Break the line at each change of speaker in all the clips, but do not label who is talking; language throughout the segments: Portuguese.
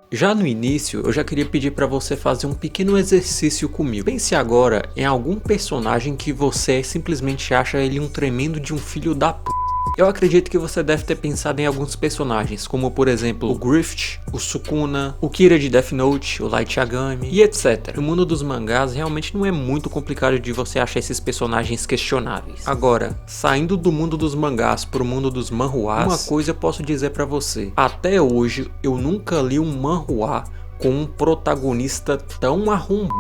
Já no início, eu já queria pedir para você fazer um pequeno exercício comigo. Pense agora em algum personagem que você simplesmente acha ele um tremendo de um filho da p. Eu acredito que você deve ter pensado em alguns personagens, como por exemplo o Grift, o Sukuna, o Kira de Death Note, o Light Yagami e etc. No mundo dos mangás realmente não é muito complicado de você achar esses personagens questionáveis. Agora, saindo do mundo dos mangás pro mundo dos manhwas, uma coisa eu posso dizer pra você: até hoje eu nunca li um manhwa com um protagonista tão arrombado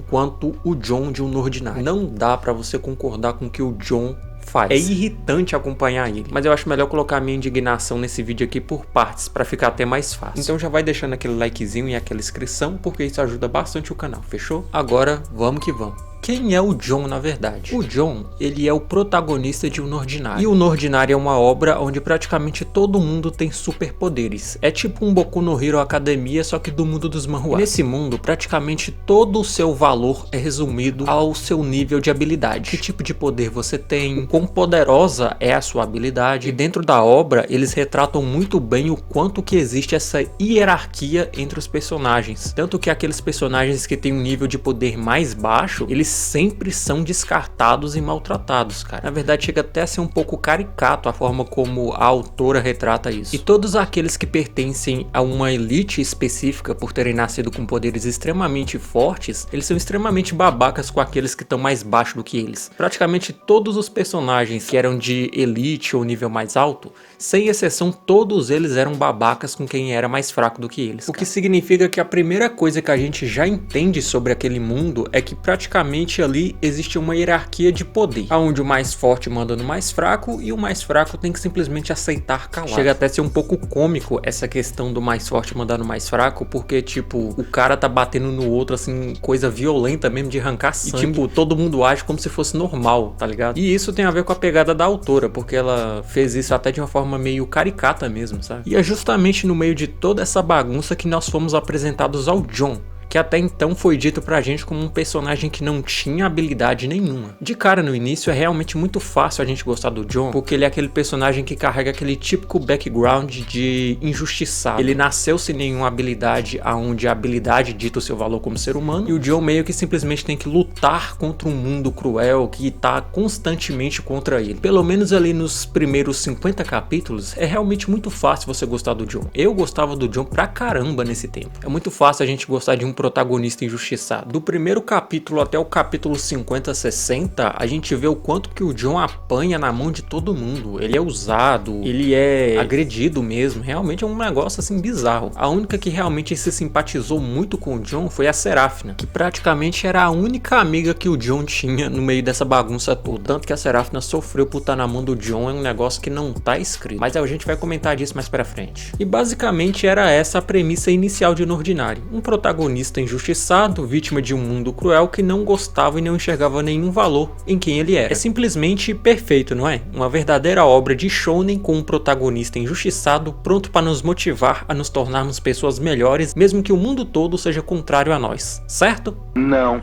quanto o John de Um Ordinary. Não dá pra você concordar com o que o John faz. É irritante acompanhar ele, mas eu acho melhor colocar a minha indignação nesse vídeo aqui por partes, pra ficar até mais fácil. Então já vai deixando aquele likezinho e aquela inscrição, porque isso ajuda bastante o canal, fechou? Agora, vamos que vamos. Quem é o John na verdade? O John, ele é o protagonista de Um Ordinary. E Um Ordinary é uma obra onde praticamente todo mundo tem superpoderes. É tipo um Boku no Hero Academia, só que do mundo dos manhwas. Nesse mundo, praticamente todo o seu valor é resumido ao seu nível de habilidade. Que tipo de poder você tem, o quão poderosa é a sua habilidade. E dentro da obra, eles retratam muito bem o quanto que existe essa hierarquia entre os personagens. Tanto que aqueles personagens que têm um nível de poder mais baixo, eles sempre são descartados e maltratados, cara. Na verdade, chega até a ser um pouco caricato a forma como a autora retrata isso. E todos aqueles que pertencem a uma elite específica por terem nascido com poderes extremamente fortes, eles são extremamente babacas com aqueles que estão mais baixo do que eles. Praticamente todos os personagens que eram de elite ou nível mais alto, sem exceção, todos eles eram babacas com quem era mais fraco do que eles, cara. O que significa que a primeira coisa que a gente já entende sobre aquele mundo é que praticamente ali existe uma hierarquia de poder, onde o mais forte manda no mais fraco e o mais fraco tem que simplesmente aceitar calado. Chega até a ser um pouco cômico essa questão do mais forte mandar no mais fraco, porque tipo, o cara tá batendo no outro assim, coisa violenta mesmo de arrancar sangue, e tipo, todo mundo age como se fosse normal, tá ligado? E isso tem a ver com a pegada da autora, porque ela fez isso até de uma forma meio caricata mesmo, sabe? E é justamente no meio de toda essa bagunça que nós fomos apresentados ao John, que até então foi dito pra gente como um personagem que não tinha habilidade nenhuma. De cara no início é realmente muito fácil a gente gostar do John, porque ele é aquele personagem que carrega aquele típico background de injustiçado. Ele nasceu sem nenhuma habilidade, onde a habilidade dita o seu valor como ser humano, e o John meio que simplesmente tem que lutar contra um mundo cruel que tá constantemente contra ele. Pelo menos ali nos primeiros 50 capítulos, é realmente muito fácil você gostar do John. Eu gostava do John pra caramba nesse tempo. É muito fácil a gente gostar de um protagonista injustiçado. Do primeiro capítulo até o capítulo 50, 60, a gente vê o quanto que o John apanha na mão de todo mundo. Ele é usado, ele é agredido mesmo. Realmente é um negócio assim bizarro. A única que realmente se simpatizou muito com o John foi a Seraphina, que praticamente era a única amiga que o John tinha no meio dessa bagunça toda. Tanto que a Seraphina sofreu por estar na mão do John, é um negócio que não tá escrito. Mas a gente vai comentar disso mais pra frente. E basicamente era essa a premissa inicial de Um Ordinary. Um protagonista injustiçado, vítima de um mundo cruel que não gostava e não enxergava nenhum valor em quem ele era. É simplesmente perfeito, não é? Uma verdadeira obra de shounen com um protagonista injustiçado pronto para nos motivar a nos tornarmos pessoas melhores, mesmo que o mundo todo seja contrário a nós, certo?
Não.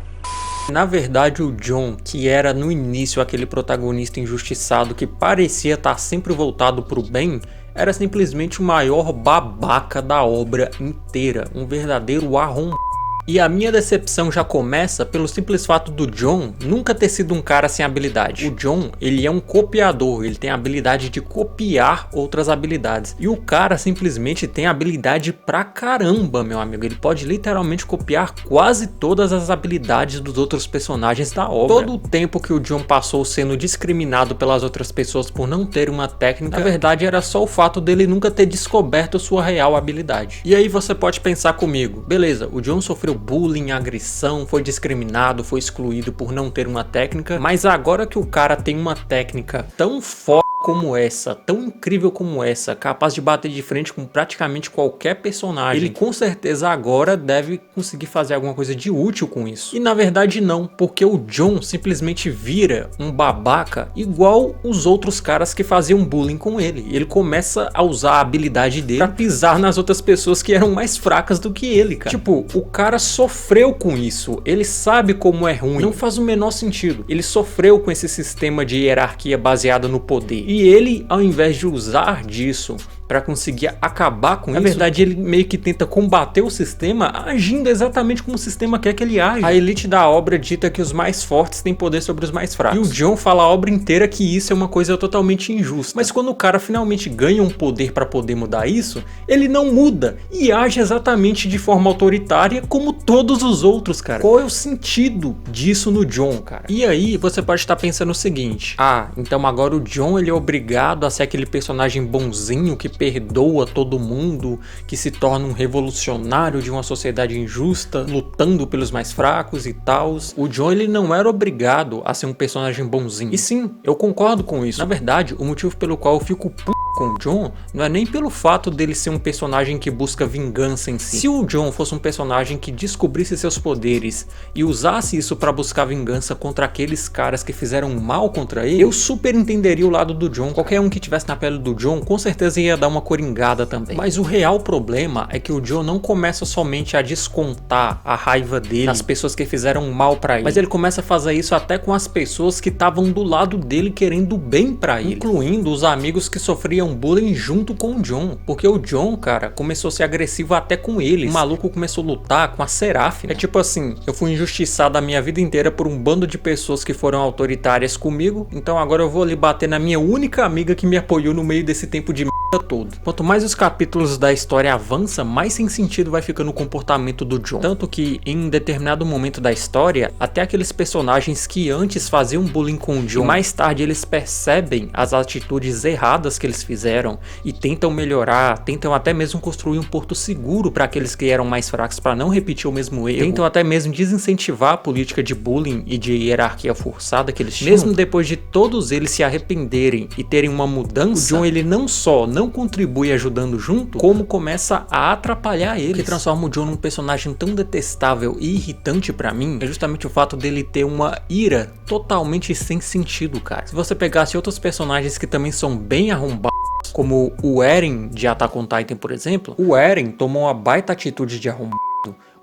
Na verdade, o John, que era no início aquele protagonista injustiçado que parecia estar sempre voltado para o bem, era simplesmente o maior babaca da obra inteira, um verdadeiro arrombado. E a minha decepção já começa pelo simples fato do John nunca ter sido um cara sem habilidade. O John, ele é um copiador, ele tem a habilidade de copiar outras habilidades. E o cara simplesmente tem habilidade pra caramba, meu amigo. Ele pode literalmente copiar quase todas as habilidades dos outros personagens da obra. Todo o tempo que o John passou sendo discriminado pelas outras pessoas por não ter uma técnica, na verdade era só o fato dele nunca ter descoberto sua real habilidade. E aí você pode pensar comigo, beleza, o John sofreu bullying, agressão, foi discriminado, foi excluído por não ter uma técnica, mas agora que o cara tem uma técnica tão forte como essa, tão incrível como essa, capaz de bater de frente com praticamente qualquer personagem, ele com certeza agora deve conseguir fazer alguma coisa de útil com isso. E na verdade não, porque o John simplesmente vira um babaca igual os outros caras que faziam bullying com ele. Ele começa a usar a habilidade dele pra pisar nas outras pessoas que eram mais fracas do que ele, cara. Tipo, o cara sofreu com isso, ele sabe como é ruim, não faz o menor sentido. Ele sofreu com esse sistema de hierarquia baseada no poder. E ele, ao invés de usar disso pra conseguir acabar com isso. Na verdade, ele meio que tenta combater o sistema, agindo exatamente como o sistema quer que ele age. A elite da obra dita que os mais fortes têm poder sobre os mais fracos. E o Jon fala a obra inteira que isso é uma coisa totalmente injusta. Mas quando o cara finalmente ganha um poder pra poder mudar isso, ele não muda e age exatamente de forma autoritária como todos os outros, cara. Qual é o sentido disso no Jon, cara? E aí você pode estar pensando o seguinte: então agora o Jon ele é obrigado a ser aquele personagem bonzinho que perdoa todo mundo, que se torna um revolucionário de uma sociedade injusta, lutando pelos mais fracos e tal. O Jon ele não era obrigado a ser um personagem bonzinho. E sim, eu concordo com isso. Na verdade, o motivo pelo qual eu fico com o Jon não é nem pelo fato dele ser um personagem que busca vingança em si. Se o Jon fosse um personagem que descobrisse seus poderes e usasse isso pra buscar vingança contra aqueles caras que fizeram mal contra ele, eu super entenderia o lado do Jon. Qualquer um que tivesse na pele do Jon com certeza ia dar uma coringada também. Mas o real problema é que o Jon não começa somente a descontar a raiva dele nas pessoas que fizeram mal pra ele, mas ele começa a fazer isso até com as pessoas que estavam do lado dele querendo bem pra ele, incluindo os amigos que sofriam bullying junto com o Jon, porque o Jon, cara, começou a ser agressivo até com eles. O maluco começou a lutar com a Seraphine. É tipo assim, eu fui injustiçado a minha vida inteira por um bando de pessoas que foram autoritárias comigo, então agora eu vou ali bater na minha única amiga que me apoiou no meio desse tempo de todo. Quanto mais os capítulos da história avançam, mais sem sentido vai ficando o comportamento do Jon. Tanto que em um determinado momento da história, até aqueles personagens que antes faziam bullying com o Jon, e mais tarde eles percebem as atitudes erradas que eles fizeram e tentam melhorar, tentam até mesmo construir um porto seguro para aqueles que eram mais fracos para não repetir o mesmo erro, tentam até mesmo desincentivar a política de bullying e de hierarquia forçada que eles tinham. Mesmo depois de todos eles se arrependerem e terem uma mudança, o Jon ele não só não contribui ajudando junto, como começa a atrapalhar eles. O que transforma o Jon num personagem tão detestável e irritante pra mim é justamente o fato dele ter uma ira totalmente sem sentido, cara. Se você pegasse outros personagens que também são bem arrombados, como o Eren de Attack on Titan, por exemplo, o Eren tomou uma baita atitude de arrombado.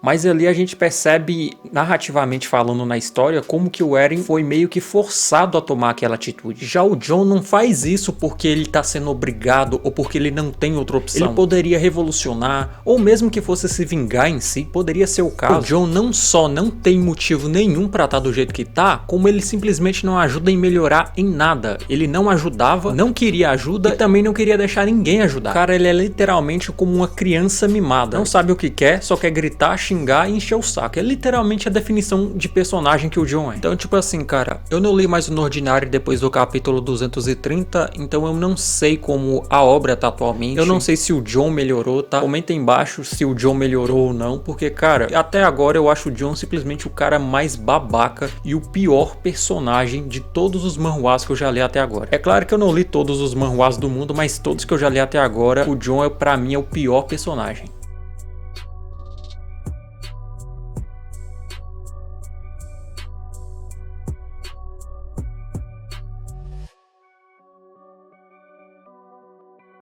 Mas ali a gente percebe, narrativamente falando na história, como que o Eren foi meio que forçado a tomar aquela atitude. Já o Jon não faz isso porque ele tá sendo obrigado ou porque ele não tem outra opção. Ele poderia revolucionar, ou mesmo que fosse se vingar em si, poderia ser o caso. O Jon não só não tem motivo nenhum pra estar do jeito que tá, como ele simplesmente não ajuda em melhorar em nada. Ele não ajudava, não queria ajuda e também não queria deixar ninguém ajudar. O cara, ele é literalmente como uma criança mimada. Não sabe o que quer, só quer gritar, xingar e encher o saco. É literalmente a definição de personagem que o Jon é. Então, tipo assim, cara, eu não li mais o No Ordinary depois do capítulo 230, então eu não sei como a obra tá atualmente. Eu não sei se o Jon melhorou, tá? Comenta aí embaixo se o Jon melhorou ou não, porque, cara, até agora eu acho o Jon simplesmente o cara mais babaca e o pior personagem de todos os manhwas que eu já li até agora. É claro que eu não li todos os manhwas do mundo, mas todos que eu já li até agora, o Jon, pra mim, é o pior personagem.